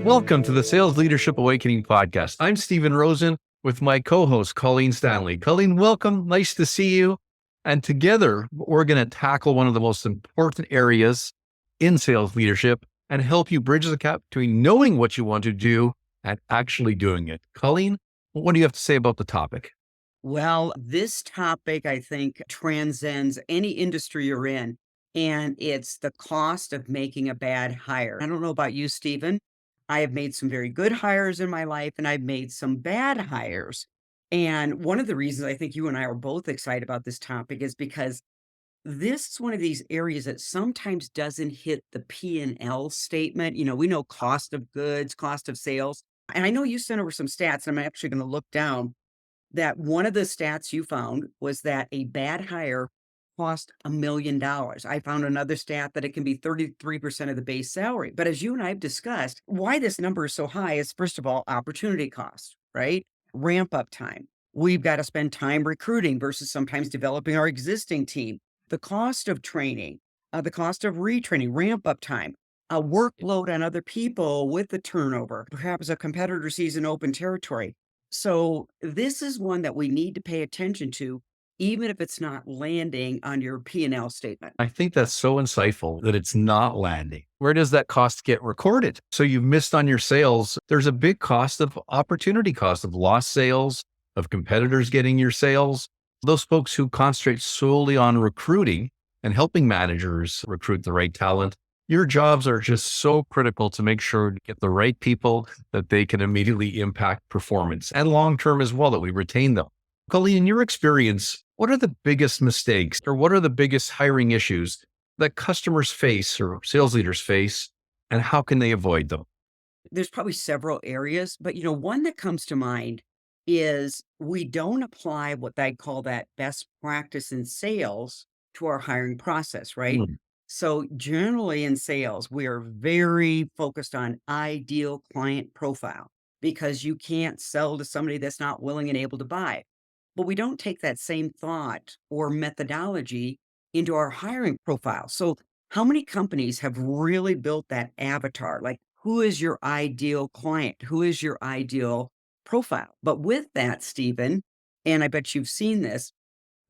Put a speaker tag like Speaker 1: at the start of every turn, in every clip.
Speaker 1: Welcome to the Sales Leadership Awakening podcast. I'm Steven Rosen with my co-host, Colleen Stanley. Colleen, welcome. Nice to see you. And together, we're going to tackle one of the most important areas in sales leadership and help you bridge the gap between knowing what you want to do and actually doing it. Colleen, what do you have to say about the topic?
Speaker 2: Well, this topic, I think, transcends any industry you're in, and it's the cost of making a bad hire. I don't know about you, Stephen. I have made some very good hires in my life, and I've made some bad hires. And one of the reasons I think you and I are both excited about this topic is because this is one of these areas that sometimes doesn't hit the P&L statement. We know cost of goods, cost of sales. And I know you sent over some stats, and I'm actually going to look down that one of the stats you found was that a bad hire cost $1 million. I found another stat that it can be 33% of the base salary. But as you and I have discussed, why this number is so high is first of all, opportunity cost, right? Ramp up time. We've got to spend time recruiting versus sometimes developing our existing team. The cost of training, the cost of retraining, ramp up time, a workload on other people with the turnover. Perhaps a competitor sees an open territory. So this is one that we need to pay attention to, even if it's not landing on your P&L statement.
Speaker 1: I think that's so insightful that it's not landing. Where does that cost get recorded? So you've missed on your sales. There's a big cost of opportunity cost of lost sales, of competitors getting your sales. Those folks who concentrate solely on recruiting and helping managers recruit the right talent, your jobs are just so critical to make sure to get the right people that they can immediately impact performance and long-term as well, that we retain them. Colleen, in your experience, what are the biggest mistakes or what are the biggest hiring issues that customers face or sales leaders face, and how can they avoid them?
Speaker 2: There's probably several areas, but one that comes to mind is we don't apply what I call that best practice in sales to our hiring process, right?
Speaker 1: Mm.
Speaker 2: So generally in sales, we are very focused on ideal client profile because you can't sell to somebody that's not willing and able to buy. But we don't take that same thought or methodology into our hiring profile. So how many companies have really built that avatar? Like, who is your ideal client? Who is your ideal profile? But with that, Stephen, and I bet you've seen this,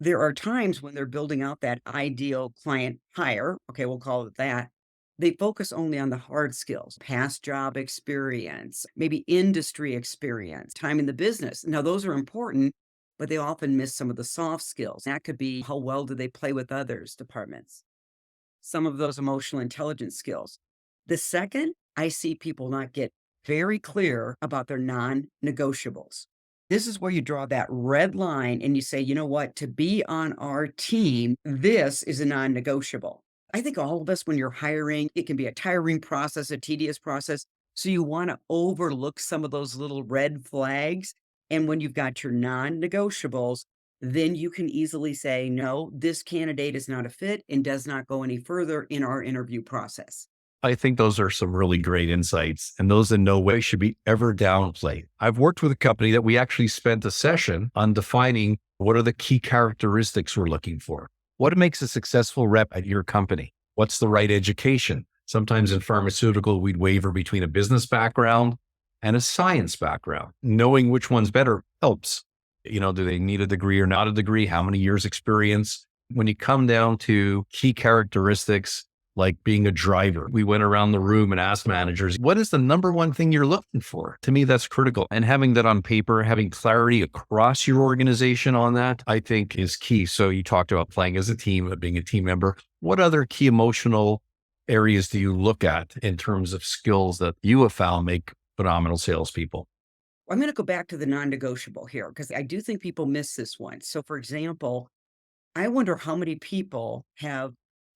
Speaker 2: there are times when they're building out that ideal client hire. Okay, we'll call it that. They focus only on the hard skills, past job experience, maybe industry experience, time in the business. Now, those are important, but they often miss some of the soft skills. That could be how well do they play with others, departments, some of those emotional intelligence skills. The second, I see people not get very clear about their non negotiables. This is where you draw that red line and you say, you know what, to be on our team, this is a non negotiable. I think all of us, when you're hiring, it can be a tiring process, a tedious process. So you want to overlook some of those little red flags. And when you've got your non negotiables, then you can easily say, no, this candidate is not a fit and does not go any further in our interview process.
Speaker 1: I think those are some really great insights, and those in no way should be ever downplayed. I've worked with a company that we actually spent a session on defining what are the key characteristics we're looking for. What makes a successful rep at your company? What's the right education? Sometimes in pharmaceutical, we'd waver between a business background and a science background. Knowing which one's better helps. Do they need a degree or not a degree? How many years experience? When you come down to key characteristics, like being a driver, we went around the room and asked managers, what is the number one thing you're looking for? To me, that's critical. And having that on paper, having clarity across your organization on that, I think is key. So you talked about playing as a team, being a team member. What other key emotional areas do you look at in terms of skills that you have found make phenomenal salespeople?
Speaker 2: I'm going to go back to the non negotiable here because I do think people miss this one. So, for example, I wonder how many people have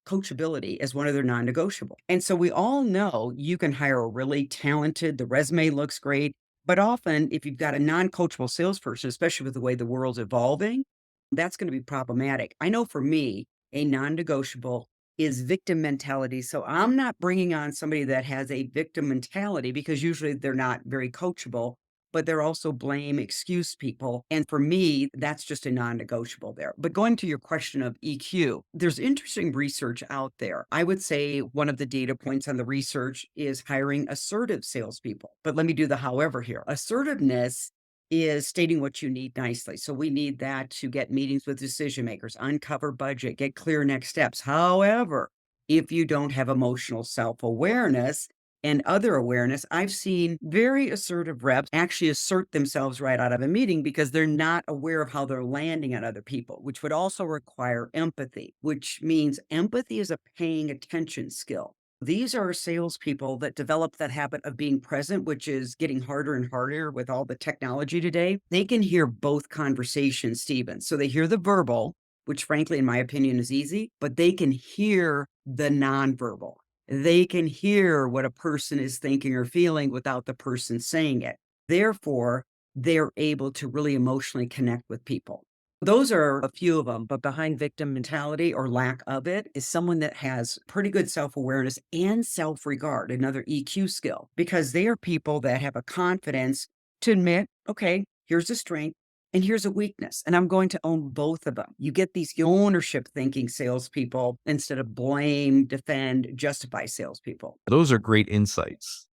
Speaker 2: coachability as one of their non negotiable. And so we all know you can hire a really talented, the resume looks great. But often, if you've got a non coachable salesperson, especially with the way the world's evolving, that's going to be problematic. I know for me, a non negotiable is victim mentality. So I'm not bringing on somebody that has a victim mentality because usually they're not very coachable. but they're also blame, excuse people. And for me, that's just a non-negotiable there. But going to your question of EQ, there's interesting research out there. I would say one of the data points on the research is hiring assertive salespeople. But let me do the however here. Assertiveness is stating what you need nicely. So we need that to get meetings with decision makers, uncover budget, get clear next steps. However, if you don't have emotional self-awareness and other awareness, I've seen very assertive reps actually assert themselves right out of a meeting because they're not aware of how they're landing on other people, which would also require empathy, which means empathy is a paying attention skill. These are salespeople that develop that habit of being present, which is getting harder and harder with all the technology today. They can hear both conversations, Stephen. So they hear the verbal, which frankly, in my opinion, is easy, but they can hear the nonverbal. They can hear what a person is thinking or feeling without the person saying it. Therefore, they're able to really emotionally connect with people. Those are a few of them, but behind victim mentality or lack of it is someone that has pretty good self-awareness and self-regard, another EQ skill, because they are people that have a confidence to admit, okay, here's a strength and here's a weakness, and I'm going to own both of them. You get these ownership thinking salespeople instead of blame, defend, justify salespeople.
Speaker 1: Those are great insights.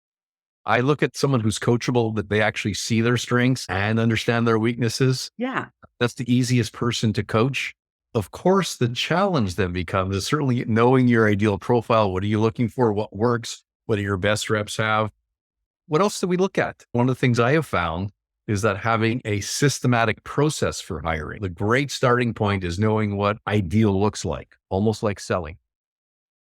Speaker 1: I look at someone who's coachable, that they actually see their strengths and understand their weaknesses.
Speaker 2: Yeah.
Speaker 1: That's the easiest person to coach. Of course, the challenge then becomes is certainly knowing your ideal profile. What are you looking for? What works? What do your best reps have? What else do we look at? One of the things I have found is that having a systematic process for hiring. The great starting point is knowing what ideal looks like, almost like selling.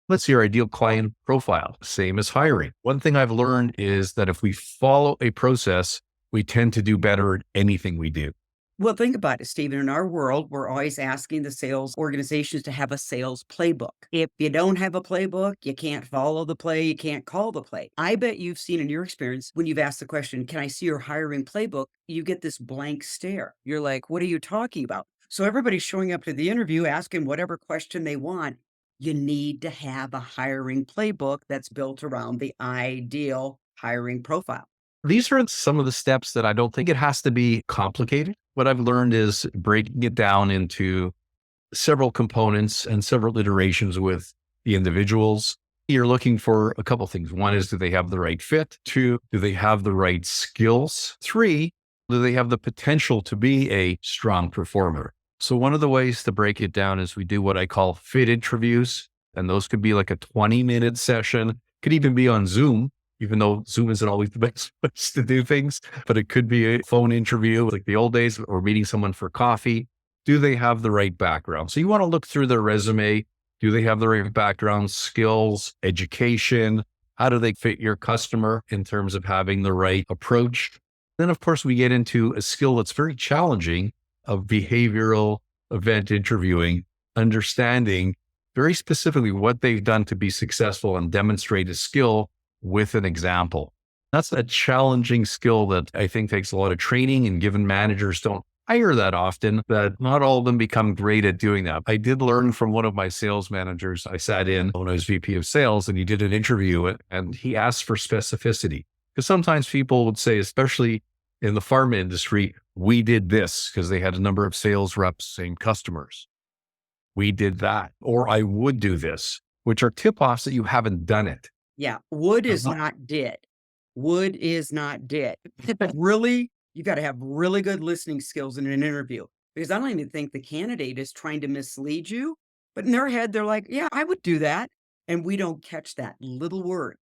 Speaker 1: Let's see your ideal client profile, same as hiring. One thing I've learned is that if we follow a process, we tend to do better at anything we do.
Speaker 2: Well, think about it, Stephen. In our world, we're always asking the sales organizations to have a sales playbook. If you don't have a playbook, you can't follow the play, you can't call the play. I bet you've seen in your experience when you've asked the question, can I see your hiring playbook? You get this blank stare. You're like, what are you talking about? So everybody's showing up to the interview asking whatever question they want. You need to have a hiring playbook that's built around the ideal hiring profile.
Speaker 1: These are some of the steps that I don't think it has to be complicated. What I've learned is breaking it down into several components and several iterations with the individuals. You're looking for a couple things. One is, do they have the right fit? Two, do they have the right skills? Three, do they have the potential to be a strong performer? So one of the ways to break it down is we do what I call fit interviews. And those could be like a 20-minute session, could even be on Zoom, even though Zoom isn't always the best place to do things, but it could be a phone interview like the old days or meeting someone for coffee. Do they have the right background? So you want to look through their resume. Do they have the right background, skills, education? How do they fit your customer in terms of having the right approach? Then, of course, we get into a skill that's very challenging of behavioral event interviewing, understanding very specifically what they've done to be successful and demonstrate a skill with an example. That's a challenging skill that I think takes a lot of training, and given managers don't hire that often, that not all of them become great at doing that. I did learn from one of my sales managers. I sat in when I was VP of sales and he did an interview and he asked for specificity. Because sometimes people would say, especially in the pharma industry, we did this because they had a number of sales reps, same customers. We did that, or I would do this, which are tip-offs that you haven't done it.
Speaker 2: Yeah, would is not did. Would is not did. Really, you got to have really good listening skills in an interview, because I don't even think the candidate is trying to mislead you, but in their head, they're like, yeah, I would do that. And we don't catch that little word.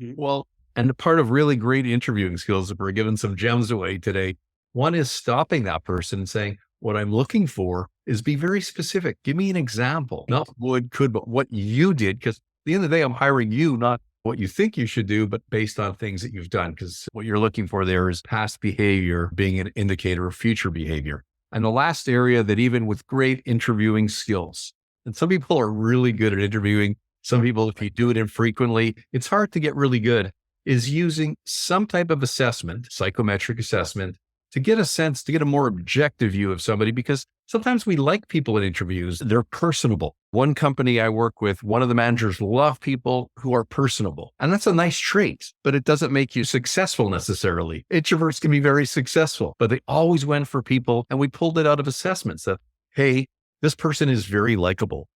Speaker 1: Well, and the part of really great interviewing skills, if we're giving some gems away today, one is stopping that person and saying, what I'm looking for is be very specific. Give me an example, not would, could, but what you did. Because at the end of the day, I'm hiring you, not what you think you should do, but based on things that you've done. Because what you're looking for there is past behavior being an indicator of future behavior. And the last area that even with great interviewing skills, and some people are really good at interviewing. Some people, if you do it infrequently, it's hard to get really good, is using some type of assessment, psychometric assessment, to get a sense, to get a more objective view of somebody, because sometimes we like people in interviews. They're personable. One company I work with, one of the managers love people who are personable. And that's a nice trait, but it doesn't make you successful necessarily. Introverts can be very successful, but they always went for people. And we pulled it out of assessments that, hey, this person is very likable.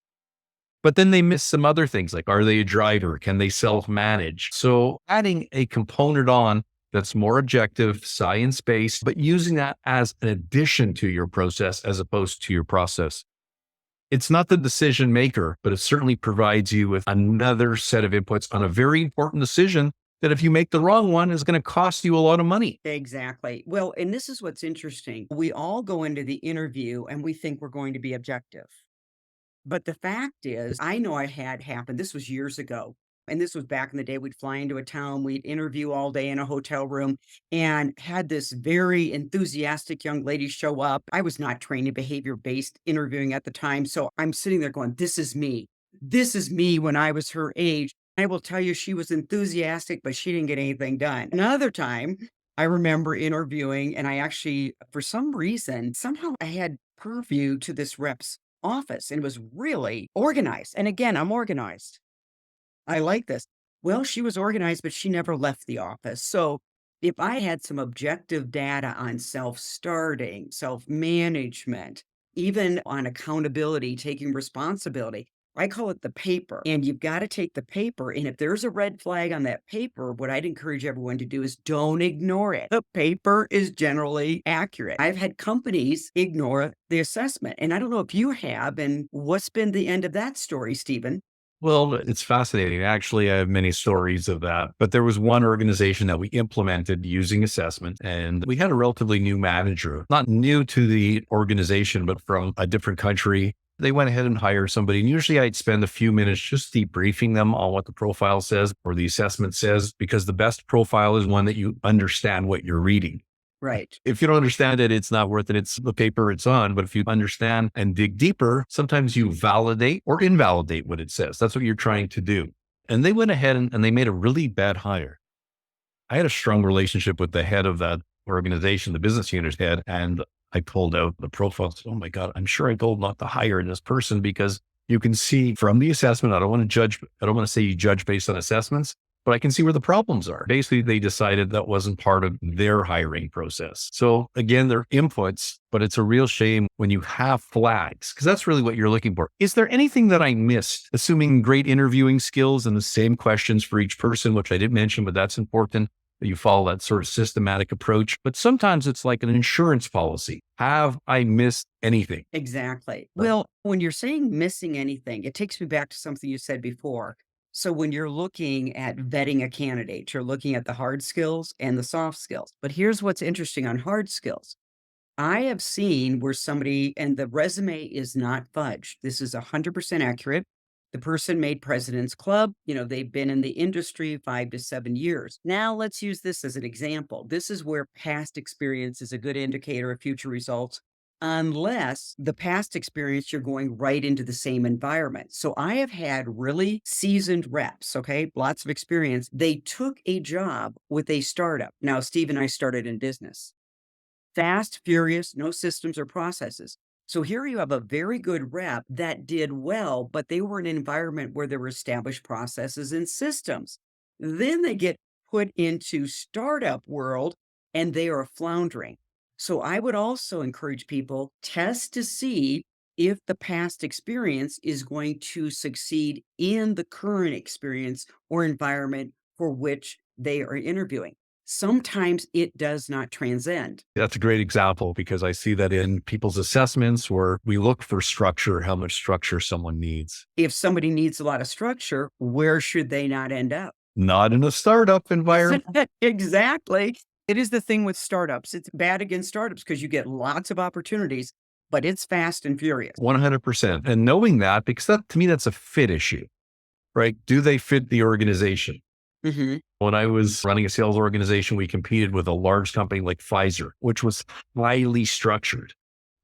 Speaker 1: But then they miss some other things like, are they a driver? Can they self-manage? So adding a component on that's more objective, science-based, but using that as an addition to your process as opposed to your process. It's not the decision maker, but it certainly provides you with another set of inputs on a very important decision that if you make the wrong one is going to cost you a lot of money.
Speaker 2: Exactly. Well, and this is what's interesting. We all go into the interview and we think we're going to be objective. But the fact is, I know I had happened. This was years ago. And this was back in the day. We'd fly into a town, we'd interview all day in a hotel room, and had this very enthusiastic young lady show up. I was not trained in behavior based interviewing at the time. So I'm sitting there going, this is me. This is me when I was her age. I will tell you, she was enthusiastic, but she didn't get anything done. Another time, I remember interviewing, and I actually, for some reason, somehow I had purview to this rep's office and it was really organized. And again, I'm organized. I like this. Well, she was organized, but she never left the office. So if I had some objective data on self-starting, self-management, even on accountability, taking responsibility, I call it the paper. And you've got to take the paper. And if there's a red flag on that paper, what I'd encourage everyone to do is don't ignore it. The paper is generally accurate. I've had companies ignore the assessment. And I don't know if you have. And what's been the end of that story, Stephen?
Speaker 1: Well, it's fascinating. Actually, I have many stories of that. But there was one organization that we implemented using assessment, and we had a relatively new manager, not new to the organization, but from a different country. They went ahead and hired somebody. And usually I'd spend a few minutes just debriefing them on what the profile says or the assessment says, because the best profile is one that you understand what you're reading.
Speaker 2: Right.
Speaker 1: If you don't understand it, it's not worth it. It's the paper it's on. But if you understand and dig deeper, sometimes you validate or invalidate what it says. That's what you're trying to do. And they went ahead and they made a really bad hire. I had a strong relationship with the head of that organization, the business unit head, and I pulled out the profile. Oh my God, I'm sure I told not to hire this person because you can see from the assessment, I don't want to say you judge based on assessments, but I can see where the problems are. Basically, they decided that wasn't part of their hiring process. So again, they're inputs, but it's a real shame when you have flags, because that's really what you're looking for. Is there anything that I missed? Assuming great interviewing skills and the same questions for each person, which I didn't mention, but that's important that you follow that sort of systematic approach. But sometimes it's like an insurance policy. Have I missed anything?
Speaker 2: Exactly. Well, when you're saying missing anything, it takes me back to something you said before. So when you're looking at vetting a candidate, you're looking at the hard skills and the soft skills. But here's what's interesting on hard skills. I have seen where somebody, and the resume is not fudged. This is 100% accurate. The person made President's Club. They've been in the industry 5 to 7 years. Now let's use this as an example. This is where past experience is a good indicator of future results, unless the past experience, you're going right into the same environment. So I have had really seasoned reps, okay, lots of experience. They took a job with a startup. Now, Steve and I started in business. Fast, furious, no systems or processes. So here you have a very good rep that did well, but they were in an environment where there were established processes and systems. Then they get put into startup world and they are floundering. So I would also encourage people test to see if the past experience is going to succeed in the current experience or environment for which they are interviewing. Sometimes it does not transcend.
Speaker 1: That's a great example because I see that in people's assessments where we look for structure, how much structure someone needs.
Speaker 2: If somebody needs a lot of structure, where should they not end up?
Speaker 1: Not in a startup environment.
Speaker 2: Exactly. It is the thing with startups. It's bad against startups because you get lots of opportunities, but it's fast and furious.
Speaker 1: 100%. And knowing that, because that, to me, that's a fit issue, right? Do they fit the organization?
Speaker 2: Mm-hmm.
Speaker 1: When I was running a sales organization, we competed with a large company like Pfizer, which was highly structured.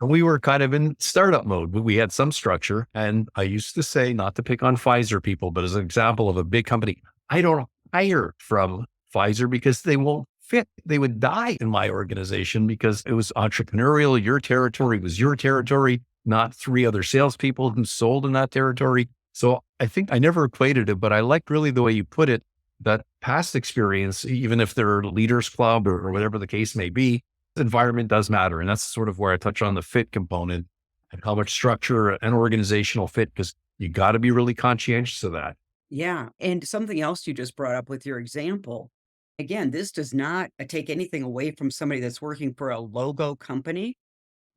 Speaker 1: And we were kind of in startup mode, but we had some structure. And I used to say, not to pick on Pfizer people, but as an example of a big company, I don't hire from Pfizer because they won't fit, they would die in my organization because it was entrepreneurial. Your territory was your territory, not three other salespeople who sold in that territory. So I think I never equated it, but I like really the way you put it, that past experience, even if they're a leaders club or whatever the case may be, the environment does matter. And that's sort of where I touch on the fit component and how much structure and organizational fit, because you got to be really conscientious of that.
Speaker 2: Yeah. And something else you just brought up with your example. Again, this does not take anything away from somebody that's working for a logo company.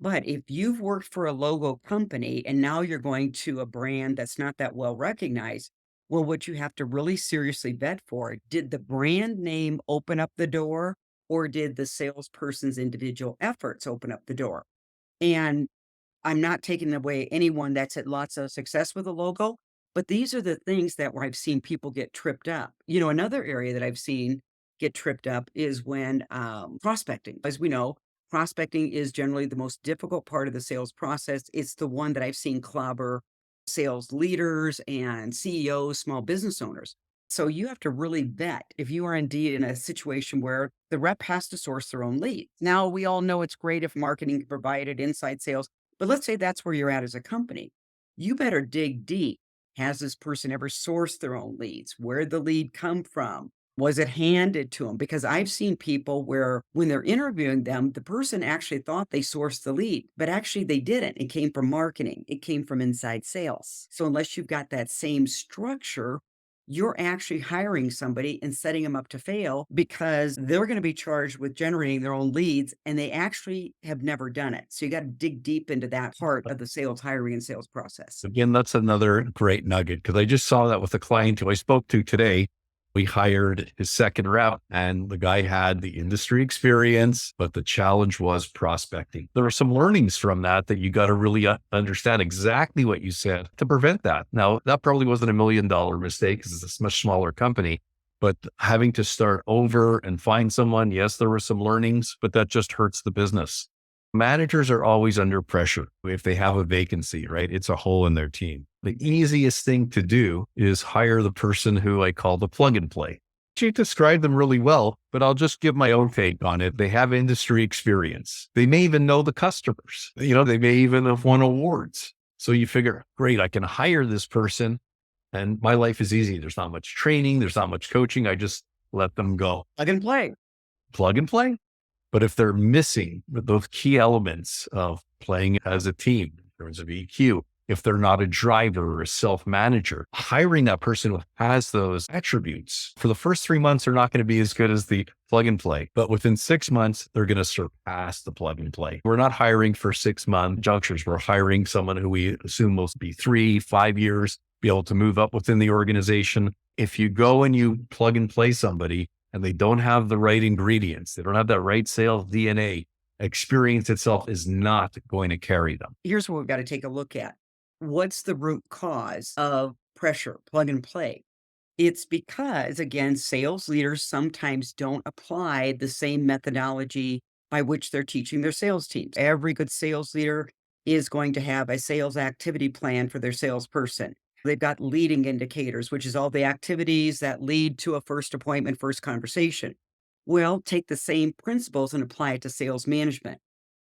Speaker 2: But if you've worked for a logo company and now you're going to a brand that's not that well recognized, well, what you have to really seriously vet for, did the brand name open up the door or did the salesperson's individual efforts open up the door? And I'm not taking away anyone that's had lots of success with a logo, but these are the things that where I've seen people get tripped up. Another area that I've seen get tripped up is when prospecting. As we know, prospecting is generally the most difficult part of the sales process. It's the one that I've seen clobber sales leaders and CEOs, small business owners. So you have to really vet if you are indeed in a situation where the rep has to source their own lead. Now, we all know it's great if marketing can provide it, inside sales, but let's say that's where you're at as a company. You better dig deep. Has this person ever sourced their own leads? Where'd the lead come from? Was it handed to them? Because I've seen people where when they're interviewing them, the person actually thought they sourced the lead, but actually they didn't. It came from marketing. It came from inside sales. So unless you've got that same structure, you're actually hiring somebody and setting them up to fail because they're going to be charged with generating their own leads and they actually have never done it. So you got to dig deep into that part of the sales hiring and sales process.
Speaker 1: Again, that's another great nugget because I just saw that with a client who I spoke to today. We hired his second rep and the guy had the industry experience, but the challenge was prospecting. There are some learnings from that you got to really understand exactly what you said to prevent that. Now, that probably wasn't $1 million mistake because it's a much smaller company, but having to start over and find someone, yes, there were some learnings, but that just hurts the business. Managers are always under pressure if they have a vacancy, right? It's a hole in their team. The easiest thing to do is hire the person who I call the plug and play. She described them really well, but I'll just give my own take on it. They have industry experience. They may even know the customers. They may even have won awards. So you figure, great, I can hire this person and my life is easy. There's not much training. There's not much coaching. I just let them go.
Speaker 2: Plug and play.
Speaker 1: Plug and play. But if they're missing those key elements of playing as a team in terms of EQ, if they're not a driver or a self-manager, hiring that person who has those attributes for the first 3 months, they're not going to be as good as the plug and play. But within 6 months, they're going to surpass the plug and play. We're not hiring for 6-month junctures. We're hiring someone who we assume will be 3-5 years, be able to move up within the organization. If you go and you plug and play somebody, and they don't have the right ingredients, they don't have that right sales DNA, experience itself is not going to carry them.
Speaker 2: Here's what we've got to take a look at. What's the root cause of pressure, plug and play? It's because, again, sales leaders sometimes don't apply the same methodology by which they're teaching their sales teams. Every good sales leader is going to have a sales activity plan for their salesperson. They've got leading indicators, which is all the activities that lead to a first appointment, first conversation. Well, take the same principles and apply it to sales management.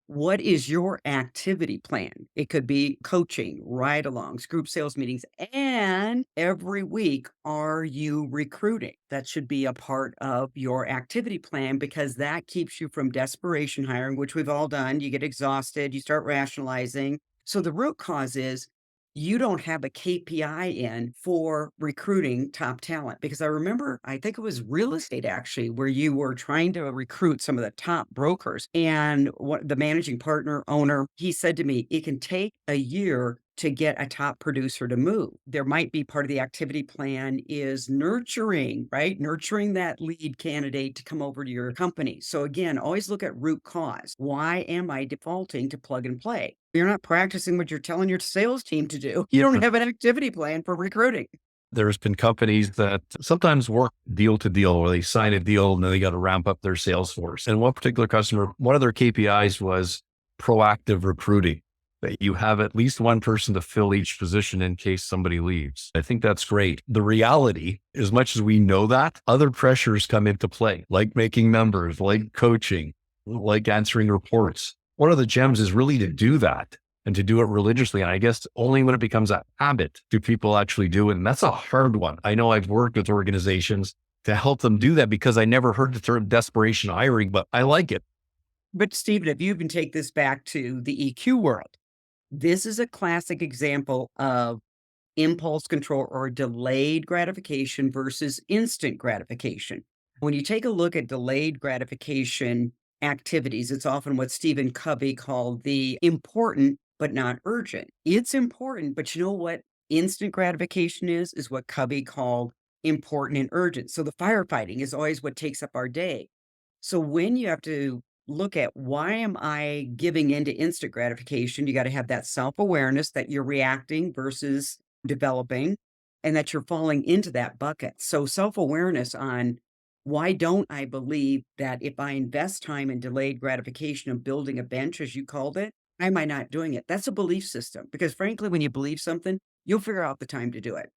Speaker 2: What is your activity plan? It could be coaching, ride-alongs, group sales meetings, and every week, are you recruiting? That should be a part of your activity plan because that keeps you from desperation hiring, which we've all done. You get exhausted, you start rationalizing. So the root cause is you don't have a KPI in for recruiting top talent. Because I remember, I think it was real estate actually, where you were trying to recruit some of the top brokers. And what the managing partner, owner, he said to me, it can take a year to get a top producer to move. There might be part of the activity plan is nurturing, right? Nurturing that lead candidate to come over to your company. So again, always look at root cause. Why am I defaulting to plug and play? You're not practicing what you're telling your sales team to do. You don't have an activity plan for recruiting.
Speaker 1: There's been companies that sometimes work deal to deal where they sign a deal and then they got to ramp up their sales force. And one particular customer, one of their KPIs was proactive recruiting. that you have at least one person to fill each position in case somebody leaves. I think that's great. The reality, as much as we know that, other pressures come into play, like making members, like coaching, like answering reports. One of the gems is really to do that and to do it religiously. And I guess only when it becomes a habit do people actually do it. And that's a hard one. I know I've worked with organizations to help them do that because I never heard the term desperation hiring, but I like it.
Speaker 2: But Stephen, if you even take this back to the EQ world, this is a classic example of impulse control or delayed gratification versus instant gratification. When you take a look at delayed gratification activities, it's often what Stephen Covey called the important but not urgent. It's important, but you know what instant gratification is what Covey called important and urgent. So the firefighting is always what takes up our day. So when you have to look at why am I giving into instant gratification, you got to have that self-awareness that you're reacting versus developing and that you're falling into that bucket. So self-awareness on why don't I believe that if I invest time in delayed gratification of building a bench, as you called it, why am I not doing it? That's a belief system because frankly, when you believe something, you'll figure out the time to do it.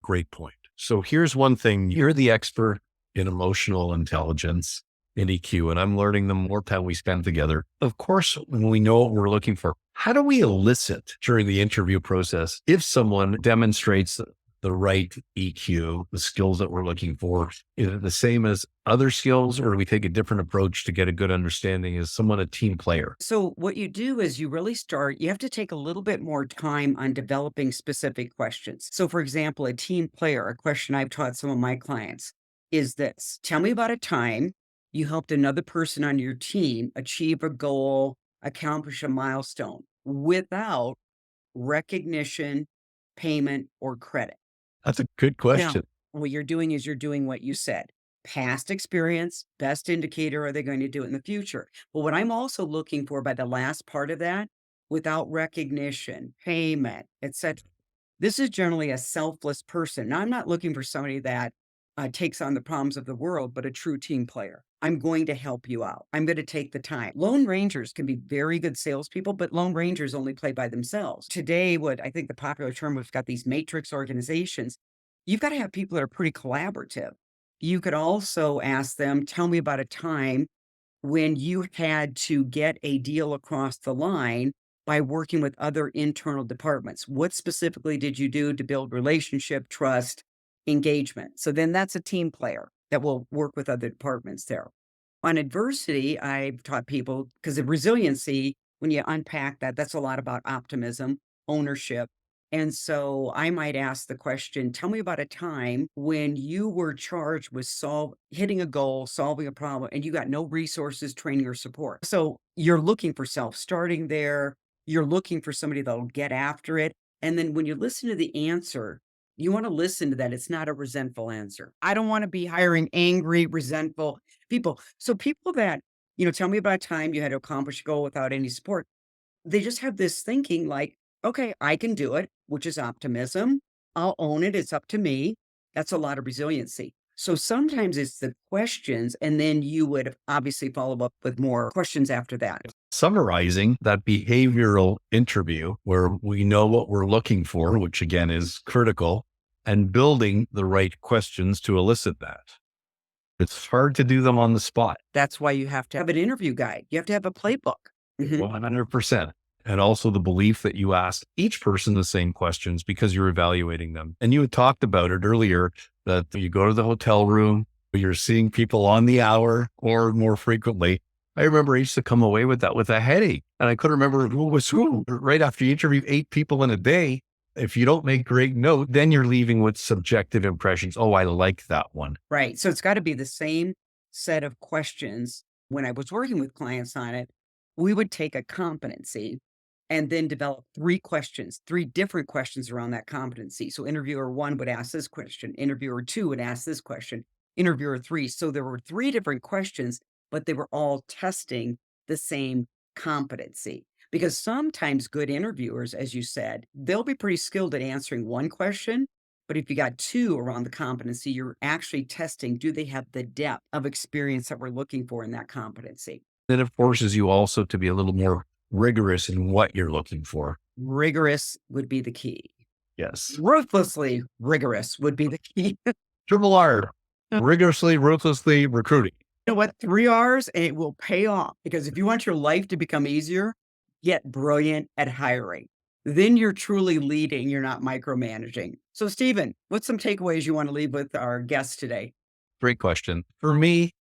Speaker 1: Great point. So here's one thing. You're the expert in emotional intelligence in EQ, and I'm learning the more time we spend together. Of course, when we know what we're looking for, how do we elicit during the interview process if someone demonstrates the right EQ, the skills that we're looking for? Is it the same as other skills, or do we take a different approach to get a good understanding? Is someone a team player?
Speaker 2: So what you do is you really start, you have to take a little bit more time on developing specific questions. So for example, a team player, a question I've taught some of my clients is this: tell me about a time you helped another person on your team achieve a goal, accomplish a milestone without recognition, payment, or credit.
Speaker 1: That's a good
Speaker 2: Now,
Speaker 1: question.
Speaker 2: what you're doing is you're doing what you said. Past experience, best indicator, are they going to do it in the future? But what I'm also looking for by the last part of that, without recognition, payment, etc. This is generally a selfless person. Now, I'm not looking for somebody that takes on the problems of the world, but a true team player. I'm going to help you out. I'm going to take the time. Lone Rangers can be very good salespeople, but Lone Rangers only play by themselves. Today, what I think the popular term, we've got these matrix organizations. You've got to have people that are pretty collaborative. You could also ask them, tell me about a time when you had to get a deal across the line by working with other internal departments. What specifically did you do to build relationship, trust, engagement? So then that's a team player that will work with other departments there. On adversity, I've taught people because of resiliency, when you unpack that, that's a lot about optimism, ownership. And so I might ask the question, tell me about a time when you were charged with hitting a goal, solving a problem, and you got no resources, training, or support. So you're looking for self starting there. You're looking for somebody that'll get after it. And then when you listen to the answer, you want to listen to that. It's not a resentful answer. I don't want to be hiring angry, resentful people. So people that, tell me about a time you had to accomplish a goal without any support. They just have this thinking like, okay, I can do it, which is optimism. I'll own it. It's up to me. That's a lot of resiliency. So sometimes it's the questions, and then you would obviously follow up with more questions after that.
Speaker 1: Summarizing that behavioral interview where we know what we're looking for, which again is critical, and building the right questions to elicit that. It's hard to do them on the spot.
Speaker 2: That's why you have to have an interview guide. You have to have a playbook. Mhm.
Speaker 1: 100%. And also the belief that you ask each person the same questions because you're evaluating them. And you had talked about it earlier that you go to the hotel room, you're seeing people on the hour or more frequently. I remember I used to come away with that with a headache and I couldn't remember who was who. Right after you interview 8 people in a day, if you don't make great note, then you're leaving with subjective impressions. Oh, I like that one.
Speaker 2: Right. So it's got to be the same set of questions. When I was working with clients on it, we would take a competency and then develop 3 different questions around that competency. So interviewer 1 would ask this question, interviewer 2 would ask this question, interviewer 3. So there were 3 different questions, but they were all testing the same competency. Because sometimes good interviewers, as you said, they'll be pretty skilled at answering one question. But if you got 2 around the competency, you're actually testing, do they have the depth of experience that we're looking for in that competency?
Speaker 1: Then it forces you also to be a little more rigorous in what you're looking for.
Speaker 2: Rigorous would be the key.
Speaker 1: Yes.
Speaker 2: Ruthlessly rigorous would be the key.
Speaker 1: Triple R, rigorously, ruthlessly recruiting.
Speaker 2: You know what? 3 R's and it will pay off because if you want your life to become easier, get brilliant at hiring. Then you're truly leading, you're not micromanaging. So, Steven, what's some takeaways you want to leave with our guests today?
Speaker 1: Great question. For me,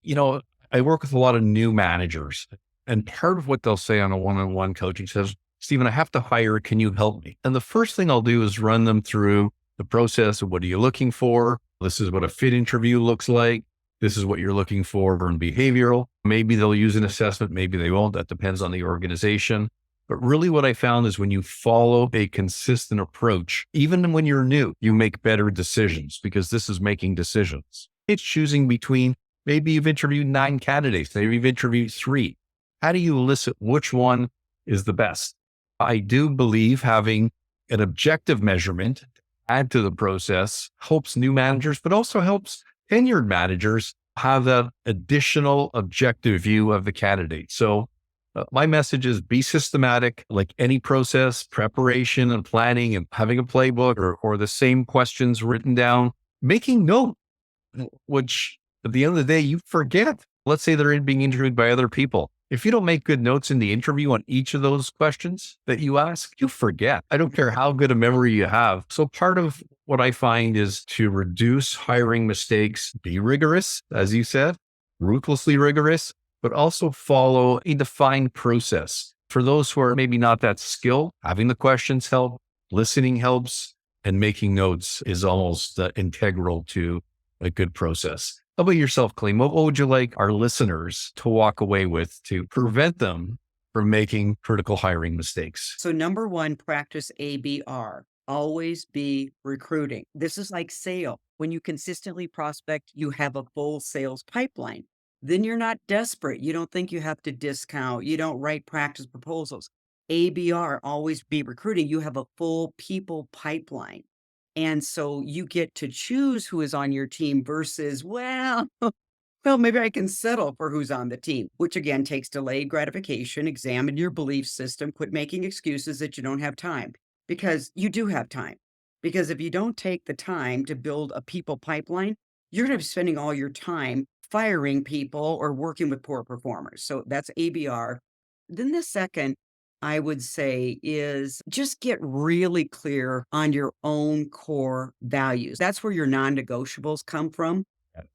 Speaker 1: I work with a lot of new managers, and part of what they'll say on a one-on-one coaching says, Steven, I have to hire. Can you help me? And the first thing I'll do is run them through the process of what are you looking for? This is what a fit interview looks like. This is what you're looking for in behavioral. Maybe they'll use an assessment. Maybe they won't. That depends on the organization. But really what I found is when you follow a consistent approach, even when you're new, you make better decisions because this is making decisions. It's choosing between, maybe you've interviewed 9 candidates, maybe you've interviewed 3. How do you elicit which one is the best? I do believe having an objective measurement add to the process helps new managers, but also helps tenured managers have that additional objective view of the candidate. So my message is be systematic, like any process, preparation and planning and having a playbook or the same questions written down, making note, which at the end of the day, you forget. Let's say they're being interviewed by other people. If you don't make good notes in the interview on each of those questions that you ask, you forget. I don't care how good a memory you have. So part of what I find is to reduce hiring mistakes, be rigorous, as you said, ruthlessly rigorous, but also follow a defined process. For those who are maybe not that skilled, having the questions help, listening helps, and making notes is almost integral to a good process. How about yourself, Colleen? What would you like our listeners to walk away with to prevent them from making critical hiring mistakes?
Speaker 2: So, number 1, practice ABR. Always be recruiting. This is like sale. When you consistently prospect, you have a full sales pipeline. Then you're not desperate. You don't think you have to discount. You don't write practice proposals. ABR, always be recruiting. You have a full people pipeline. And so you get to choose who is on your team versus, well, maybe I can settle for who's on the team, which again takes delayed gratification. Examine your belief system. Quit making excuses that you don't have time because you do have time. Because if you don't take the time to build a people pipeline, you're going to be spending all your time firing people or working with poor performers. So that's ABR. Then the second I would say is just get really clear on your own core values. That's where your non-negotiables come from.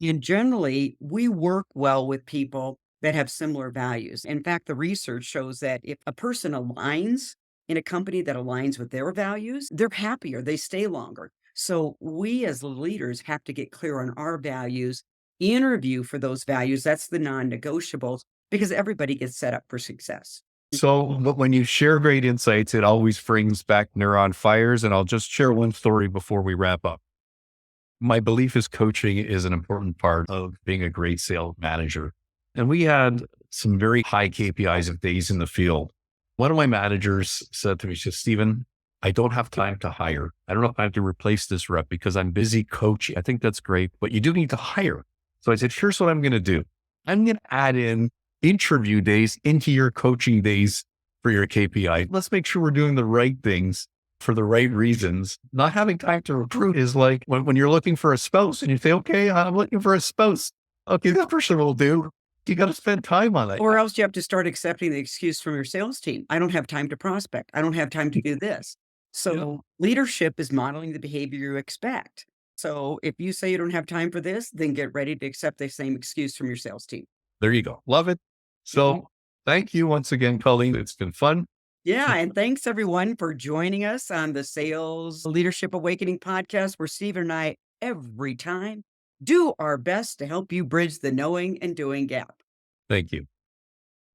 Speaker 2: And generally, we work well with people that have similar values. In fact, the research shows that if a person aligns in a company that aligns with their values, they're happier, they stay longer. So we as leaders have to get clear on our values, interview for those values. That's the non-negotiables because everybody gets set up for success.
Speaker 1: So, but when you share great insights, it always brings back neuron fires. And I'll just share one story before we wrap up. My belief is coaching is an important part of being a great sales manager. And we had some very high KPIs of days in the field. One of my managers said to me, she said, Steven, I don't have time to hire. I don't have time to replace this rep because I'm busy coaching. I think that's great, but you do need to hire. So I said, here's what I'm going to do. I'm going to add in interview days into your coaching days for your KPI. Let's make sure we're doing the right things for the right reasons. Not having time to recruit is like when you're looking for a spouse and you say, okay, I'm looking for a spouse. Okay, that person will do. You got to spend time on it.
Speaker 2: Or else you have to start accepting the excuse from your sales team. I don't have time to prospect. I don't have time to do this. So leadership is modeling the behavior you expect. So if you say you don't have time for this, then get ready to accept the same excuse from your sales team.
Speaker 1: There you go. Love it. So thank you once again, Colleen. It's been fun.
Speaker 2: Yeah. And thanks everyone for joining us on the Sales Leadership Awakening podcast, where Steven and I every time do our best to help you bridge the knowing and doing gap.
Speaker 1: Thank you.